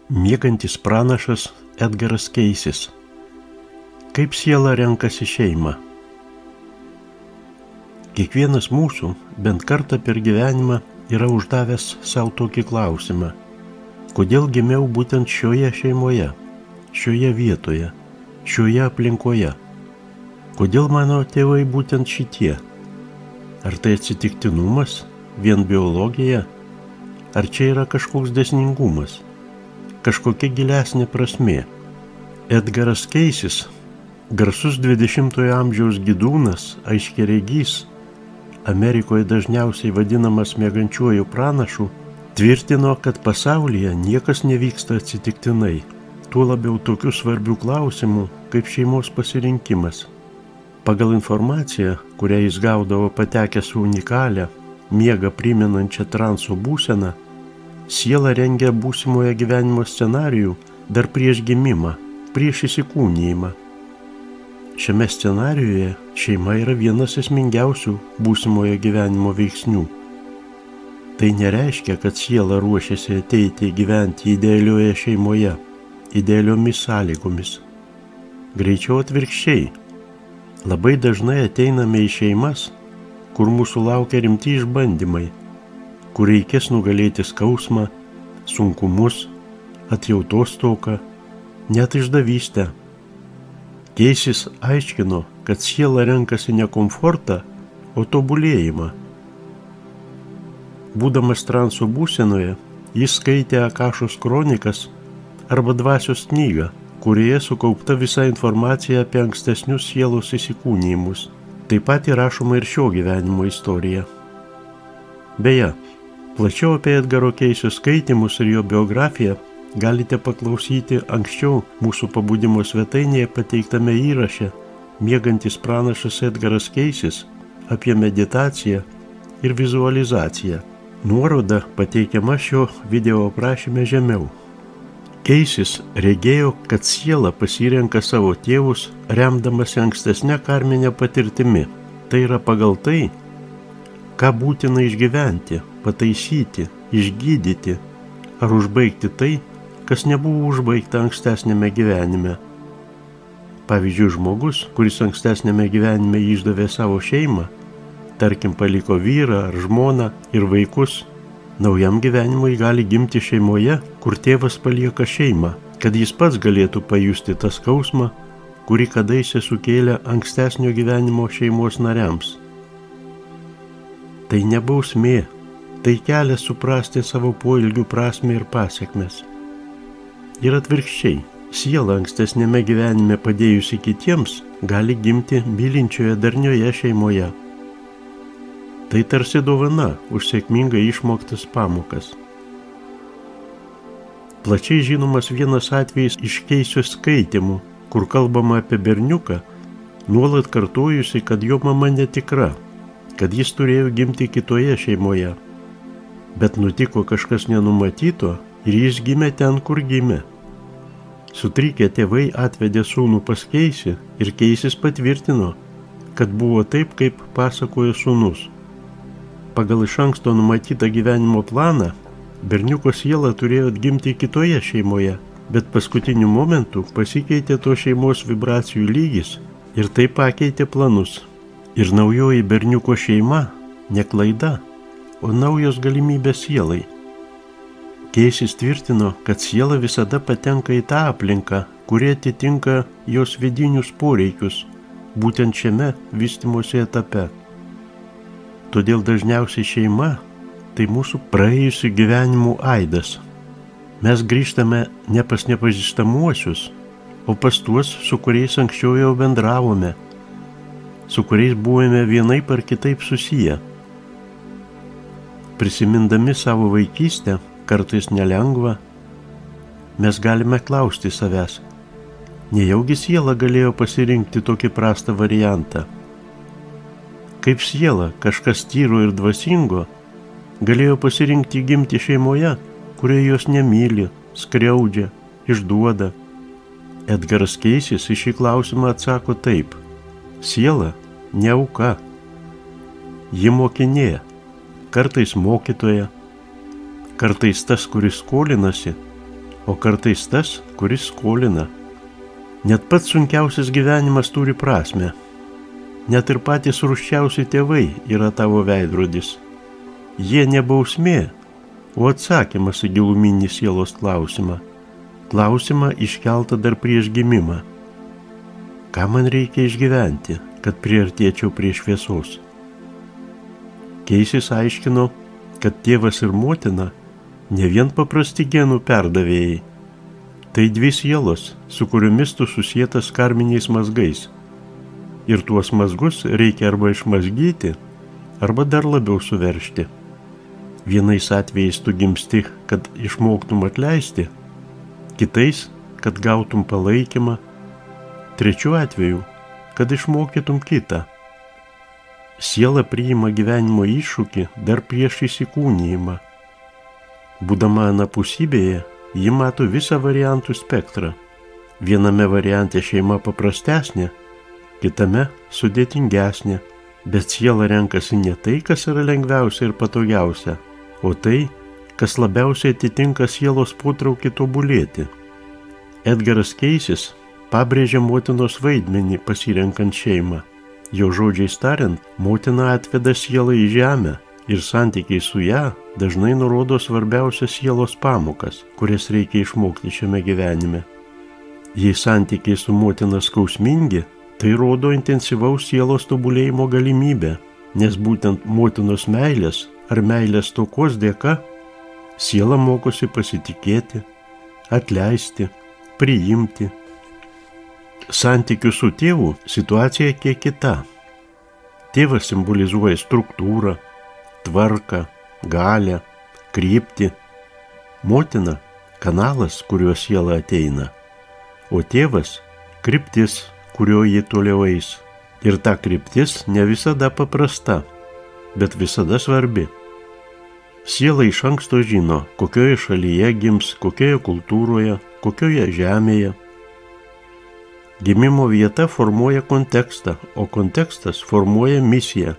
Miegantis pranašas Edgaras Keisis. Kaip siela renkasi šeimą? Kiekvienas mūsų bent kartą per gyvenimą yra uždavęs savo tokį klausimą. Kodėl gimiau būtent šioje šeimoje, šioje vietoje, šioje aplinkoje? Kodėl mano tėvai būtent šitie? Ar tai atsitiktinumas, vien biologija? Ar čia yra kažkoks dėsningumas? Kažkokia gilesnė prasmė? Edgaras Keisis, garsus 20-ojo amžiaus gidūnas, aiškiaregys, Amerikoje dažniausiai vadinamas miegančiuoju pranašu, tvirtino, kad pasaulyje niekas nevyksta atsitiktinai, tuo labiau tokių svarbių klausimų kaip šeimos pasirinkimas. Pagal informaciją, kurią jis gaudavo patekęs į unikalią, miegą primenančią transo būseną, siela rengia būsimojo gyvenimo scenarijų dar prieš gimimą, prieš įsikūnijimą. Šiame scenarijuje šeima yra vienas esmingiausių būsimojo gyvenimo veiksnių. Tai nereiškia, kad siela ruošiasi ateiti gyventi idealioje šeimoje, idealiomis sąlygomis. Greičiau atvirkščiai. Labai dažnai ateiname į šeimas, kur mūsų laukia rimti išbandymai, kur reikės nugalėti skausmą, sunkumus, atjautos stoką, net išdavystę. Keisis aiškino, kad siela renkasi ne komfortą, o tobulėjimą. Būdamas transo būsenoje, jis skaitė Akašos kronikas arba dvasios knygą, kurioje sukaupta visa informacija apie ankstesnius sielos įsikūnijimus. Taip pat įrašoma ir šio gyvenimo istorija. Beje, plačiau apie Edgaro Keisio skaitymus ir jo biografiją galite paklausyti anksčiau mūsų pabudimo svetainėje pateiktame įraše Miegantis pranašas Edgaras Keisis apie meditaciją ir vizualizaciją. Nuoroda pateikiama šio video aprašyme žemiau. Keisis regėjo, kad siela pasirenka savo tėvus remdamasi ankstesnę karminę patirtimi. Tai yra pagal tai, ką būtina išgyventi, pataisyti, išgydyti ar užbaigti tai, kas nebuvo užbaigta ankstesnėme gyvenime. Pavyzdžiui, žmogus, kuris ankstesnėme gyvenime išdavė savo šeimą, tarkim paliko vyrą ar žmoną ir vaikus, naujam gyvenimui gali gimti šeimoje, kur tėvas palieka šeimą, kad jis pats galėtų pajusti tą skausmą, kurį kadaise sukėlė ankstesnio gyvenimo šeimos nariams. Tai ne bausmė, tai kelias suprasti savo poelgių prasmę ir pasekmes. Ir atvirkščiai, siela ankstesnėme gyvenime padėjusi kitiems gali gimti mylinčioje darnioje šeimoje. Tai tarsi dovana už sėkmingai išmoktas pamokas. Plačiai žinomas vienas atvejis iš Keisio skaitymų, kur kalbama apie berniuką, nuolat kartojusi, kad jo mama netikra, kad jis turėjo gimti kitoje šeimoje. Bet nutiko kažkas nenumatyto ir jis gimė ten, kur gimė. Sutrikę tėvai atvedė sūnų pas Keisį ir Keisis patvirtino, kad buvo taip, kaip pasakojo sūnus. Pagal iš anksto numatytą gyvenimo planą, berniuko siela turėjo atgimti kitoje šeimoje, bet paskutiniu momentu pasikeitė to šeimos vibracijų lygis ir tai pakeitė planus. Ir naujoji berniuko šeima ne klaida, o naujos galimybės sielai. Keisis tvirtino, kad siela visada patenka į tą aplinką, kuri atitinka jos vidinius poreikius, būtent šiame vystymosi etape. Todėl dažniausiai šeima tai mūsų praėjusių gyvenimų aidas. Mes grįžtame ne pas nepažįstamuosius, o pas tuos, su kuriais anksčiau jau bendravome, su kuriais buvome vienaip ar kitaip susiję. Prisimindami savo vaikystę, kartais nelengva, mes galime klausti savęs, nejaugi siela galėjo pasirinkti tokį prastą variantą. Kaip siela, kažkas tyro ir dvasingo, galėjo pasirinkti gimti šeimoje, kurioje jos nemyli, skriaudžia, išduoda. Edgaras Keisis į šį klausimą atsako taip. Siela ne auka. Ji mokinė, kartais mokytoja, kartais tas, kuris skolinasi, o kartais tas, kuris skolina. Net pats sunkiausias gyvenimas turi prasmę. Net ir patys rūsčiausi tėvai yra tavo veidrodis. Jie ne bausmė, o atsakymas į giluminį sielos klausimą. Klausimą iškeltą dar prieš gimimą. Ką man reikia išgyventi, kad priartėčiau prie šviesos? Keisis aiškino, kad tėvas ir motina ne vien paprasti genų perdavėjai. Tai dvi sielos, su kuriomis tu susietas karminiais mazgais. Ir tuos mazgus reikia arba išmazgyti, arba dar labiau suveržti. Vienais atvejais tu gimsti, kad išmoktum atleisti, kitais, kad gautum palaikymą, trečiu atveju, kad išmokytum kitą. Siela priima gyvenimo iššūkį dar prieš įsikūnijimą. Būdama anapusybėje, ji mato visą variantų spektrą. Viename variante šeima paprastesnė, kitame sudėtingesnė, bet siela renkasi ne tai, kas yra lengviausia ir patogiausia, o tai, kas labiausiai atitinka sielos potraukį tobulėti. Edgaras Keisis pabrėžia motinos vaidmenį pasirenkant šeimą. Jo žodžiais tariant, motina atveda sielą į žemę ir santykiai su ją dažnai nurodo svarbiausias sielos pamokas, kurias reikia išmokti šiame gyvenime. Jei santykiai su motina skausmingi, tai rodo intensyvaus sielos tobulėjimo galimybę, nes būtent motinos meilės ar meilės stokos dėka siela mokosi pasitikėti, atleisti, priimti. Santykių su tėvu situacija kiek kita. Tėvas simbolizuoja struktūrą, tvarką, galią, kryptį. Motina – kanalas, kuriuo siela ateina, o tėvas – kryptis, kurio ji toliau eis. Ir ta kryptis ne visada paprasta, bet visada svarbi. Siela iš anksto žino, kokioje šalyje gims, kokioje kultūroje, kokioje žemėje. Gimimo vieta formuoja kontekstą, o kontekstas formuoja misiją.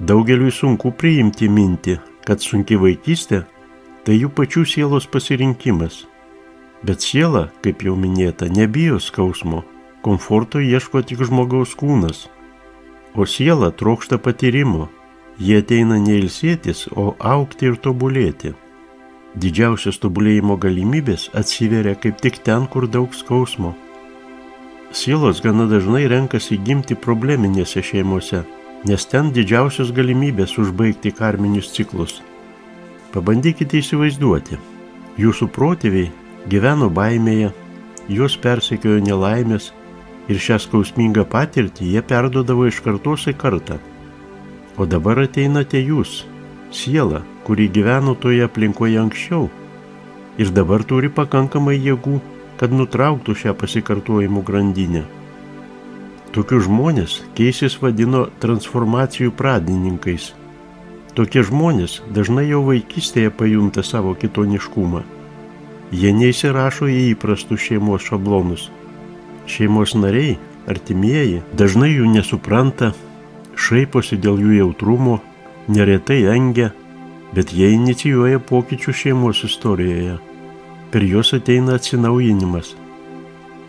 Daugeliui sunku priimti mintį, kad sunki vaikystė – tai jų pačių sielos pasirinkimas. Bet siela, kaip jau minėta, nebijo skausmo, komforto ieško tik žmogaus kūnas. O siela trokšta patyrimo, jie ateina ne ilsėtis, o augti ir tobulėti. Didžiausios tobulėjimo galimybės atsiveria kaip tik ten, kur daug skausmo. Sielos gana dažnai renkasi gimti probleminėse šeimose, nes ten didžiausios galimybės užbaigti karminius ciklus. Pabandykite įsivaizduoti. Jūsų protėviai gyveno baimėje, juos persekiojo nelaimės ir šią skausmingą patirtį jie perduodavo iš kartos į kartą. O dabar ateinate jūs, siela, kuri gyveno toje aplinkoje anksčiau ir dabar turi pakankamai jėgų, kad nutrauktų šią pasikartojimų grandinę. Tokius žmonės Keisis vadino transformacijų pradininkais. Tokie žmonės dažnai jau vaikystėje pajunta savo kitoniškumą. Jie neįsirašo į įprastus šeimos šablonus. Šeimos nariai, artimieji, dažnai jų nesupranta, šaiposi dėl jų jautrumo, neretai engia, bet jie inicijuoja pokyčių šeimos istorijoje. Per juos ateina atsinaujinimas.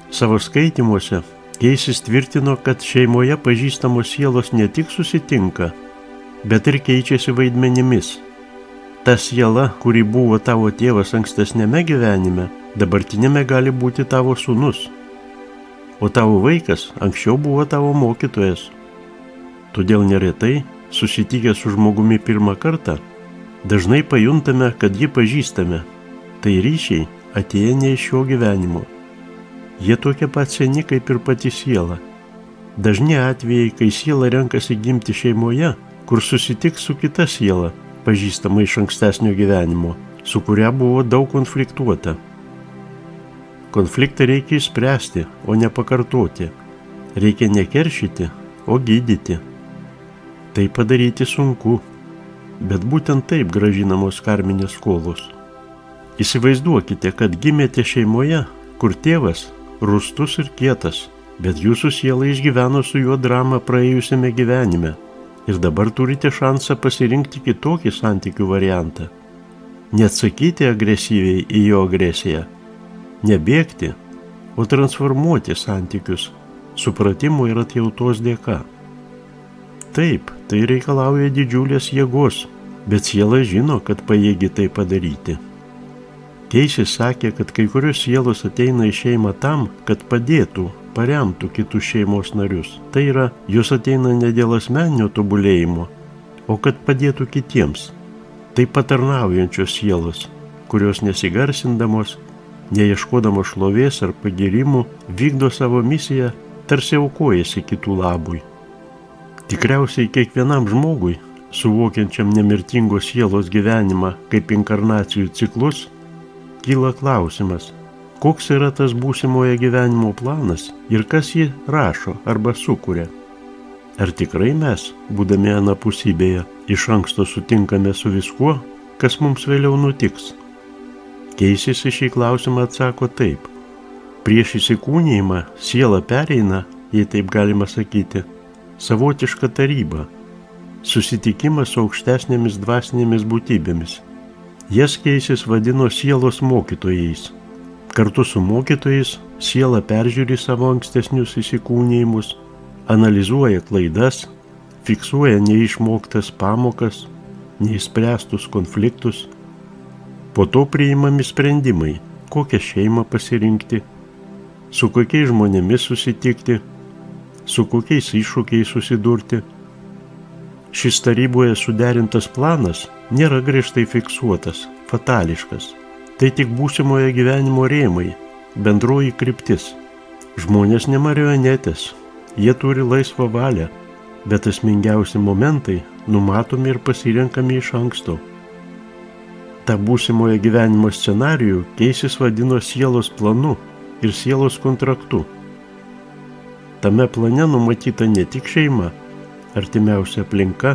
Savo skaitymuose Keisis tvirtino, kad šeimoje pažįstamos sielos ne tik susitinka, bet ir keičiasi vaidmenimis. Ta siela, kuri buvo tavo tėvas ankstesnėme gyvenime, dabartinėme gali būti tavo sūnus. O tavo vaikas anksčiau buvo tavo mokytojas. Todėl neretai, susitikę su žmogumi pirmą kartą, dažnai pajuntame, kad jį pažįstame. Tai ryšiai atėję ne iš šio gyvenimo. Jie tokie pat seni kaip ir pati siela. Dažni atvejai, kai siela renkasi gimti šeimoje, kur susitiks su kita siela, pažįstama iš ankstesnio gyvenimo, su kuria buvo daug konfliktuota. Konfliktą reikia išspręsti, o ne pakartoti. Reikia nekeršyti, o gydyti. Tai padaryti sunku, bet būtent taip grąžinamos karminės skolos. Įsivaizduokite, kad gimėte šeimoje, kur tėvas rūstus ir kietas, bet jūsų siela išgyveno su juo dramą praėjusiame gyvenime ir dabar turite šansą pasirinkti kitokį santykių variantą. neatsakyti agresyviai į jo agresiją, nebėgti, o transformuoti santykius supratimo ir atjautos dėka. Taip, tai reikalauja didžiulės jėgos, bet siela žino, kad pajėgi tai padaryti. Keisis sakė, kad kai kurios sielos ateina į šeimą tam, kad padėtų, paremtų kitus šeimos narius. Tai yra, jos ateina ne dėl asmeninio tobulėjimo, o kad padėtų kitiems. Tai patarnaujančios sielos, kurios nesigarsindamos, neieškodamos šlovės ar pagirimų, vykdo savo misiją, tarsi aukojasi kitų labui. Tikriausiai kiekvienam žmogui, suvokiančiam nemirtingos sielos gyvenimą kaip inkarnacijų ciklus, kyla klausimas, koks yra tas būsimojo gyvenimo planas ir kas jį rašo arba sukuria. Ar tikrai mes, būdami anapusybėje, iš anksto sutinkame su viskuo, kas mums vėliau nutiks? Keisis į šį klausimą atsako taip. Prieš įsikūnijimą siela pereina, jei taip galima sakyti, savotišką tarybą, susitikimą su aukštesnėmis dvasinėmis būtybėmis. Jas Keisis vadino sielos mokytojais. Kartu su mokytojais siela peržiūri savo ankstesnius įsikūnijimus, analizuoja klaidas, fiksuoja neišmoktas pamokas, neišspręstus konfliktus. Po to priimami sprendimai, kokią šeimą pasirinkti, su kokiais žmonėmis susitikti, su kokiais iššūkiais susidurti. Šis taryboje suderintas planas nėra griežtai fiksuotas, fatališkas. Tai tik būsimojo gyvenimo rėmai, bendroji kryptis. Žmonės ne marionetės, jie turi laisvą valią, bet esmingiausi momentai numatomi ir pasirenkami iš anksto. Ta būsimojo gyvenimo scenarijų Keisis vadino sielos planu ir sielos kontraktu. Tame plane numatyta ne tik šeima, artimiausia aplinka,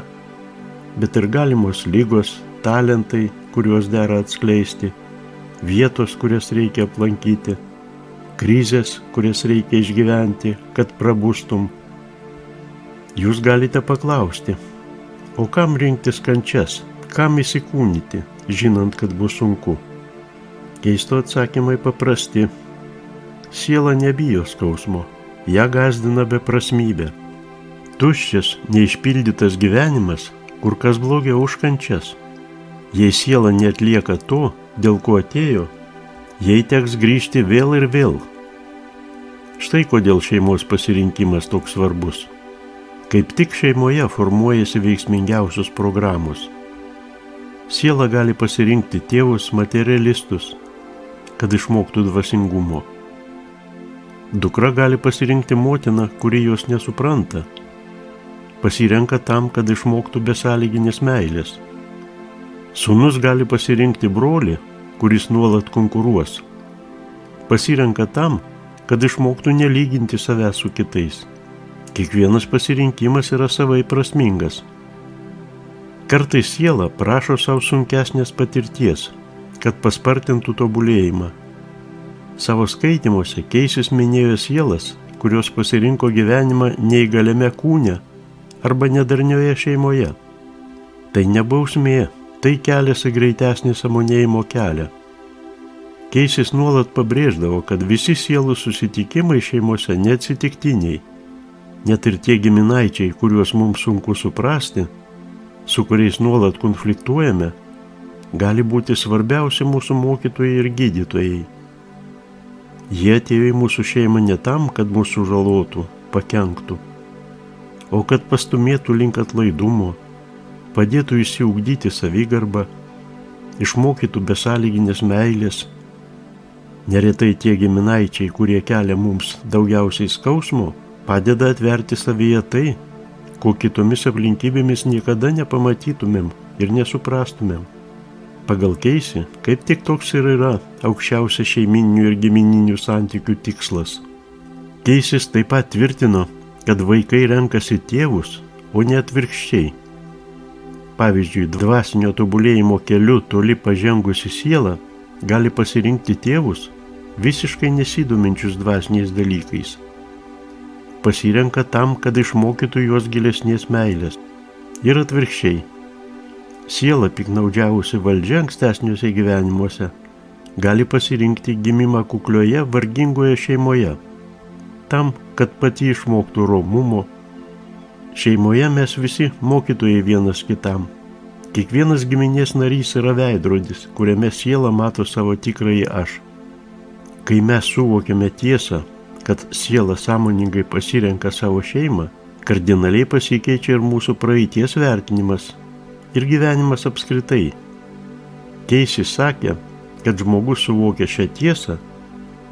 bet ir galimos ligos, talentai, kuriuos dera atskleisti, vietos, kurias reikia aplankyti, krizės, kurias reikia išgyventi, kad prabustum. Jūs galite paklausti, o kam rinktis kančias, kam įsikūnyti, žinant, kad bus sunku? Keisto atsakymai paprasti. Siela nebijo skausmo, ją gąsdina beprasmybė. Tuščias, neišpildytas gyvenimas, kur kas blogiau už kančias. Jei siela neatlieka to, dėl ko atėjo, jai teks grįžti vėl ir vėl. Štai kodėl šeimos pasirinkimas toks svarbus. Kaip tik šeimoje formuojasi veiksmingiausios programos. Siela gali pasirinkti tėvus materialistus, kad išmoktų dvasingumo. Dukra gali pasirinkti motiną, kuri jos nesupranta. Pasirenka tam, kad išmoktų besąlyginės meilės. Sūnus gali pasirinkti brolį, kuris nuolat konkuruos. Pasirenka tam, kad išmoktų nelyginti savęs su kitais. Kiekvienas pasirinkimas yra savai prasmingas. Kartais siela prašo savo sunkesnės patirties, kad paspartintų tobulėjimą. Savo skaitymuose Keisis minėjo sielas, kurios pasirinko gyvenimą neįgaliame kūne arba nedarnioje šeimoje. Tai ne bausmė, tai kelias į greitesnį sąmonėjimo kelią. Keisis nuolat pabrėždavo, kad visi sielų susitikimai šeimose neatsitiktiniai. Net ir tie giminaičiai, kuriuos mums sunku suprasti, su kuriais nuolat konfliktuojame, gali būti svarbiausi mūsų mokytojai ir gydytojai. Jie atėjo į mūsų šeimą ne tam, kad mūsų žalotų, pakenktų, o kad pastumėtų link atlaidumo, padėtų išsiugdyti savigarbą, išmokytų besąlyginės meilės. Neretai tie giminaičiai, kurie kelia mums daugiausiai skausmo, padeda atverti savyje tai, ko kitomis aplinkybėmis niekada nepamatytumėm ir nesuprastumėm. Pagal Keisį, kaip tik toks ir yra aukščiausias šeimininių ir gimininių santykių tikslas. Keisis taip pat tvirtino, kad vaikai renkasi tėvus, o ne atvirkščiai. Pavyzdžiui, dvasinio tobulėjimo keliu toli pažengusi siela gali pasirinkti tėvus, visiškai nesidominčius dvasiniais dalykais. Pasirenka tam, kad išmokytų juos gilesnės meilės. Ir atvirkščiai. Siela, piknaudžiavusi valdžia ankstesniuose gyvenimuose, gali pasirinkti gimimą kuklioje, vargingoje šeimoje, tam, kad pati išmoktų romumo. Šeimoje mes visi mokytojai vienas kitam. Kiekvienas giminės narys yra veidrodis, kuriame siela mato savo tikrąjį aš. Kai mes suvokiame tiesą, kad siela sąmoningai pasirenka savo šeimą, kardinaliai pasikeičia ir mūsų praeities vertinimas ir gyvenimas apskritai. Keisis sakė, kad žmogus suvokia šią tiesą,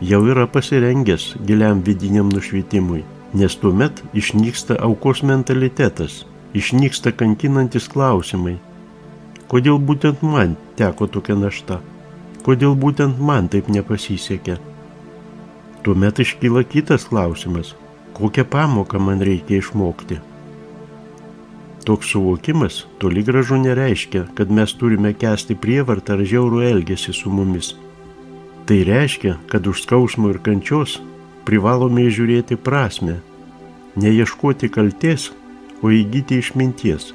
jau yra pasirengęs giliam vidiniam nušvitimui, nes tuomet išnyksta aukos mentalitetas, išnyksta kankinantis klausimai. Kodėl būtent man teko tokia našta? Kodėl būtent man taip nepasisekė? Tuomet iškyla kitas klausimas, kokią pamoką man reikia išmokti. Toks suvokimas toli gražu nereiškia, kad mes turime kęsti prievartą ar žiaurų elgesį su mumis. Tai reiškia, kad už skausmo ir kančios privalome įžiūrėti prasmę, neieškoti kaltės, o įgyti išminties.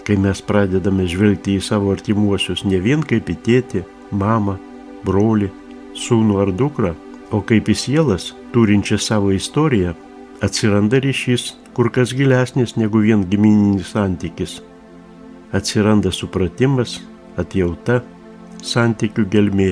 Kai mes pradedame žvelgti į savo artimuosius ne vien kaip į tėtį, mamą, brolį, sūnų ar dukrą, o kaip į sielas, turinčią savo istoriją, atsiranda ryšys kur kas gilesnis negu vien gimininis santykis. Atsiranda supratimas, atjauta, santykių gelmė.